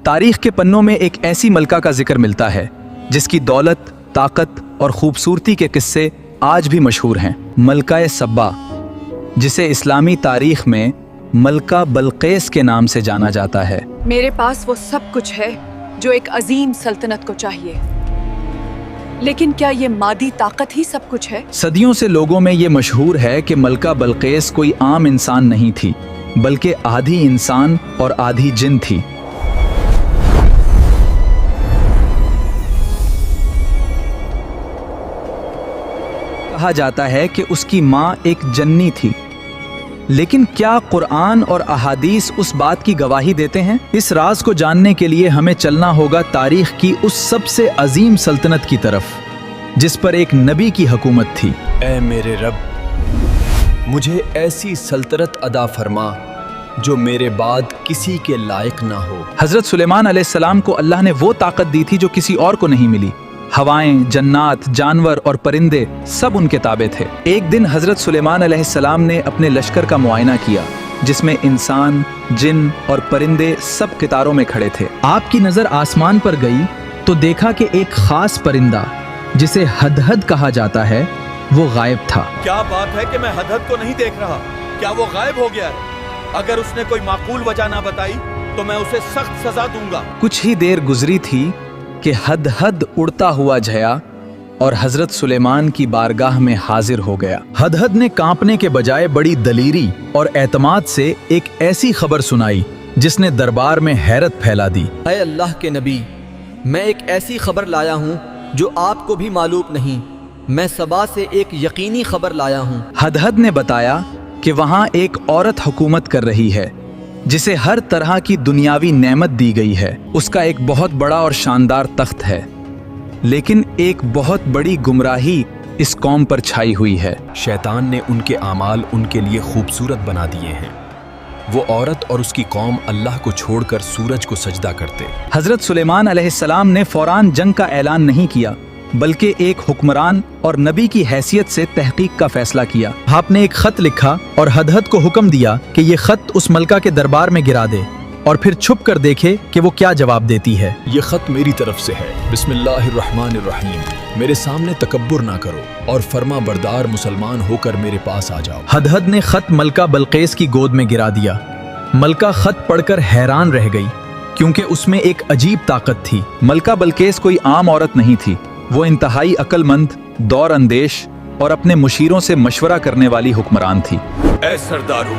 तारीख के पन्नों में एक ऐसी मलका का जिक्र मिलता है जिसकी दौलत, ताकत और खूबसूरती के किस्से आज भी मशहूर हैं। मलका सब्बा, जिसे इस्लामी तारीख में मलका बल्क़ीस के नाम से जाना जाता है। मेरे पास वो सब कुछ है जो एक अजीम सल्तनत को चाहिए, लेकिन क्या ये मादी ताकत ही सब कुछ है? सदियों से लोगों में ये मशहूर है कि मलका बल्क़ीस कोई आम इंसान नहीं थी, बल्कि आधी इंसान और आधी जिन थी। कहा जाता है कि उसकी माँ एक जन्नी थी, लेकिन क्या कुरान और अहादीस उस बात की गवाही देते हैं? इस राज को जानने के लिए हमें चलना होगा तारीख की उस सबसे अजीम सल्तनत की तरफ जिस पर एक नबी की हुकूमत थी। ऐ मेरे रब, मुझे ऐसी सल्तनत अदा फरमा जो मेरे बाद किसी के लायक ना हो। हजरत सुलेमान अलैहिस्सलाम को अल्लाह ने वो ताकत दी थी जो किसी और को नहीं मिली। हवाएं, जन्नात, जानवर और परिंदे सब उनके ताबे थे। एक दिन हजरत सुलेमान अलैहिस्सलाम ने अपने लश्कर का मुआयना किया, जिसमें इंसान, जिन और परिंदे सब कितारों में खड़े थे। आपकी नजर आसमान पर गई तो देखा कि एक खास परिंदा जिसे हदहद कहा जाता है वो गायब था। क्या बात है कि मैं हदहद को नहीं देख रहा? क्या वो गायब हो गया है? अगर उसने कोई माकूल वजह ना बताई तो मैं उसे सख्त सजा दूंगा। कुछ ही देर गुजरी थी कि हदहद उड़ता हुआ झया और हजरत सुलेमान की बारगाह में हाजिर हो गया। हदहद ने कांपने के बजाय बड़ी दलीरी और एतमाद से एक ऐसी खबर सुनाई जिसने दरबार में हैरत फैला दी। ऐ अल्लाह के नबी, मैं एक ऐसी खबर लाया हूँ जो आपको भी मालूम नहीं। मैं सबा से एक यकीनी खबर लाया हूँ। हदहद ने बताया कि वहाँ एक औरत हुकूमत कर रही है जिसे हर तरह की दुनियावी नेमत दी गई है। उसका एक बहुत बड़ा और शानदार तख्त है, लेकिन एक बहुत बड़ी गुमराही इस कौम पर छाई हुई है। शैतान ने उनके आमाल उनके लिए खूबसूरत बना दिए हैं। वो औरत और उसकी कौम अल्लाह को छोड़कर सूरज को सजदा करते। हजरत सुलेमान अलैहिस्सलाम ने फौरान जंग का ऐलान नहीं किया, बल्कि एक हुक्मरान और नबी की हैसियत से तहकीक का फैसला किया। आपने एक खत लिखा और हदहद को हुक्म दिया कि ये खत उस मलका के दरबार में गिरा दे और फिर छुप कर देखे कि वो क्या जवाब देती है। ये खत मेरी तरफ से है। बिस्मिल्लाहिर्रहमानिर्रहीम। मेरे सामने तकब्बुर ना करो और फर्मा बरदार मुसलमान होकर मेरे पास आ जाओ। हदहद ने खत मलका बल्क़ीस की गोद में गिरा दिया। मलका खत पढ़कर हैरान रह गई, क्योंकि उसमें एक अजीब ताकत थी। मलका बल्क़ीस कोई आम औरत नहीं थी। वो इंतहाई अक्लमंद, दौर अंदेश और अपने मुशीरों से मशवरा करने वाली हुक्मरान थी। ऐ सरदारों,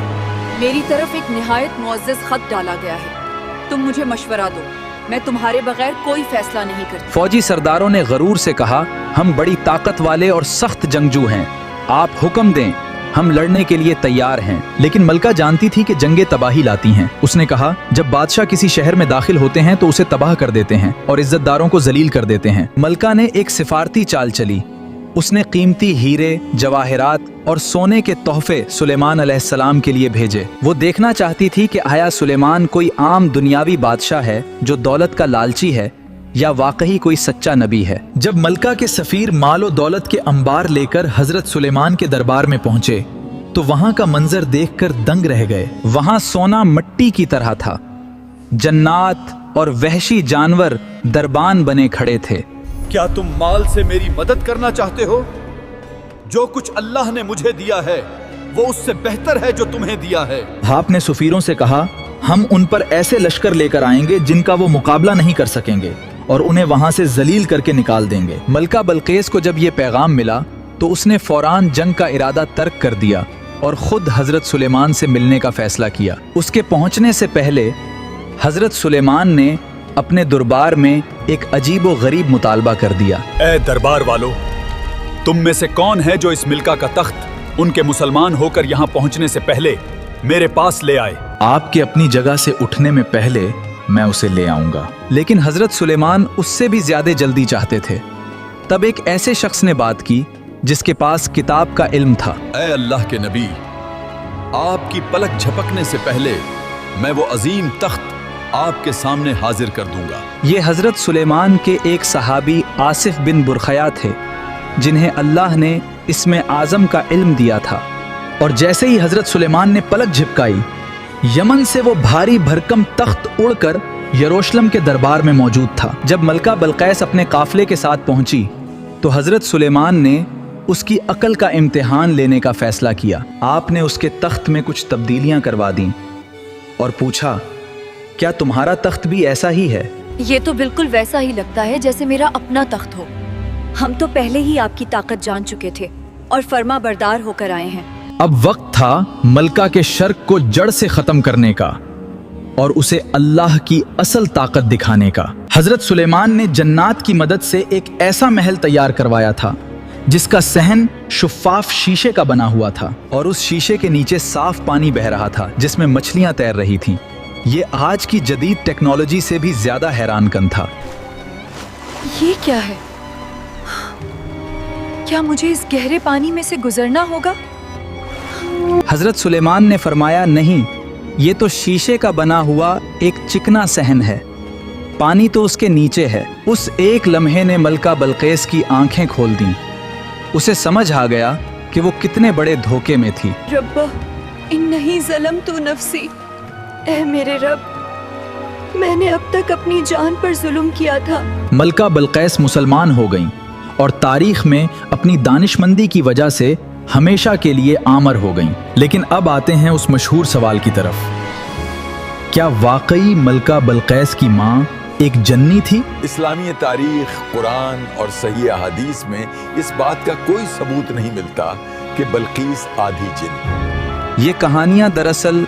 मेरी तरफ एक निहायत मुअज़्ज़ज़ खत डाला गया है। तुम मुझे मशवरा दो, मैं तुम्हारे बगैर कोई फैसला नहीं करती। फौजी सरदारों ने गरूर से कहा, हम बड़ी ताकत वाले और सख्त जंगजू हैं, आप हुक्म दें, हम लड़ने के लिए तैयार हैं। लेकिन मलका जानती थी कि जंगें तबाही लाती हैं। उसने कहा, जब बादशाह किसी शहर में दाखिल होते हैं तो उसे तबाह कर देते हैं और इज्जतदारों को जलील कर देते हैं। मलका ने एक सिफारती चाल चली। उसने कीमती हीरे, जवाहिरात और सोने के तोहफे सुलेमान अलैहिस्सलाम के लिए भेजे। वो देखना चाहती थी कि आया सुलेमान कोई आम दुनियावी बादशाह है जो दौलत का लालची है, या वाकई कोई सच्चा नबी है। जब मलका के सफीर माल और दौलत के अंबार लेकर हजरत सुलेमान के दरबार में पहुंचे तो वहां का मंजर देखकर दंग रह गए। वहां सोना मिट्टी की तरह था। जन्नात और वहशी जानवर दरबान बने खड़े थे। क्या तुम माल से मेरी मदद करना चाहते हो? जो कुछ अल्लाह ने मुझे दिया है वो उससे बेहतर है जो तुम्हें दिया है। आपने सुफीरों से कहा, हम उन पर ऐसे लश्कर लेकर आएंगे जिनका वो मुकाबला नहीं कर सकेंगे और उन्हें वहां से जलील करके निकाल देंगे। मलका बल्क़ीस को जब ये पैगाम मिला तो उसने फौरान जंग का इरादा तर्क कर दिया और खुद हजरत सुलेमान से मिलने का फैसला किया। उसके पहुंचने से पहले हजरत सुलेमान ने अपने दरबार में एक अजीब व गरीब मुतालबा कर दिया। ऐ दरबार वालों, तुम में से कौन है जो इस मिल्का का तख्त उनके मुसलमान होकर यहाँ पहुँचने से पहले मेरे पास ले आए? आपके अपनी जगह से उठने में पहले मैं उसे ले आऊंगा। लेकिन हजरत सुलेमान उससे भी ज्यादा जल्दी चाहते थे। तब एक ऐसे शख्स ने बात की जिसके पास किताब का इल्म था। ऐ अल्लाह के नबी, आपकी पलक झपकने से पहले मैं वो अजीम तख्त आपके सामने हाजिर कर दूंगा। ये हजरत सुलेमान के एक सहाबी आसिफ बिन बुरखया थे, जिन्हें अल्लाह ने इसमें आजम का इल्म दिया था। और जैसे ही हजरत सुलेमान ने पलक झपकाई, यमन से वो भारी भरकम तख्त उड़कर यरूशलेम के दरबार में मौजूद था। जब मलका बलकैस अपने काफले के साथ पहुंची तो हजरत सुलेमान ने उसकी अकल का इम्तिहान लेने का फैसला किया। आपने उसके तख्त में कुछ तब्दीलियां करवा दी और पूछा, क्या तुम्हारा तख्त भी ऐसा ही है? ये तो बिल्कुल वैसा ही लगता है जैसे मेरा अपना तख्त हो। हम तो पहले ही आपकी ताकत जान चुके थे और फर्मा बरदार होकर आए हैं। अब वक्त था मलका के शर्क को जड़ से खत्म करने का और उसे अल्लाह की असल ताकत दिखाने का। हजरत सुलेमान ने जन्नात की मदद से एक ऐसा महल तैयार करवाया था जिसका सहन शुफ्फाफ शीशे का बना हुआ था और उस शीशे के नीचे साफ पानी बह रहा था जिसमें मछलियां तैर रही थीं। ये आज की जदीद टेक्नोलॉजी से भी ज्यादा हैरानकन था। ये क्या है? क्या मुझे इस गहरे पानी में से गुजरना होगा? हजरत सुलेमान ने फरमाया, नहीं, ये तो शीशे का बना हुआ एक चिकना सहन है, पानी तो उसके नीचे है। उस एक लम्हे ने मलका बलकैस की आंखें खोल दी। उसे समझ आ गया कि वो कितने बड़े धोखे में थी। रब्बा इन्नही ज़लमतु नफ्सी, ऐ मेरे रब, मैंने अब तक अपनी जान पर जुल्म किया था। मलका बलकैस मुसलमान हो गईं और तारीख में अपनी दानिशमंदी की वजह से हमेशा के लिए आमर हो गईं। लेकिन अब आते हैं उस मशहूर सवाल की तरफ, क्या वाकई मलका बलकैस की माँ एक जन्नी थी? इस्लामी तारीख, कुरान और सही अहादीस में इस बात का कोई सबूत नहीं मिलता कि बल्कीस आधी जिन। ये कहानियां दरअसल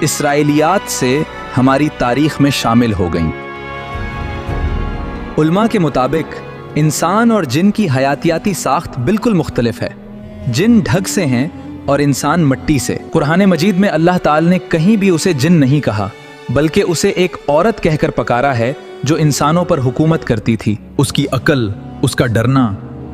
इसराइलियात से हमारी तारीख में शामिल हो गईं। उल्मा के मुताबिक इंसान और जिन की हयातियाती साख्त बिल्कुल मुख्तलिफ है। जिन ढग से हैं और इंसान मिट्टी से। कुरान मजीद में अल्लाह ताला ने कहीं भी उसे जिन नहीं कहा, बल्कि उसे एक औरत कहकर पकारा है जो इंसानों पर हुकूमत करती थी। उसकी अकल, उसका डरना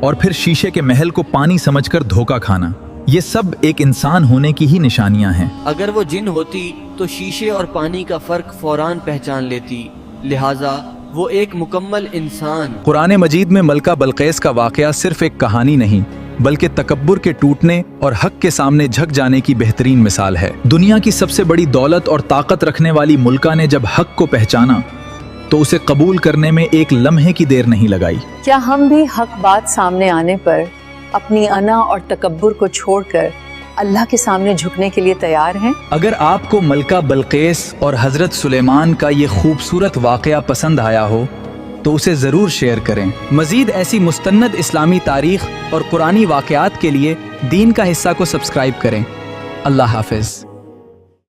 और फिर शीशे के महल को पानी समझकर धोखा खाना, ये सब एक इंसान होने की ही निशानियां हैं। अगर वो जिन होती तो शीशे और पानी का फर्क फौरान पहचान लेती, लिहाजा वो एक मुकम्मल इंसान। कुरान मजीद में मलका बलकैस का वाकया सिर्फ एक कहानी नहीं, बल्कि तकब्बुर के टूटने और हक के सामने झुक जाने की बेहतरीन मिसाल है। दुनिया की सबसे बड़ी दौलत और ताकत रखने वाली मुल्का ने जब हक को पहचाना तो उसे कबूल करने में एक लम्हे की देर नहीं लगाई। क्या हम भी हक बात सामने आने पर अपनी अना और तकब्बुर को छोड़कर अल्लाह के सामने झुकने के लिए तैयार हैं? अगर आपको मलका बलकैस और हजरत सुलेमान का ये खूबसूरत वाकया पसंद आया हो तो उसे ज़रूर शेयर करें। मज़ीद ऐसी मुस्तन्नद इस्लामी तारीख और कुरानी वाक़यात के लिए दीन का हिस्सा को सब्सक्राइब करें। अल्लाह हाफ़िज़।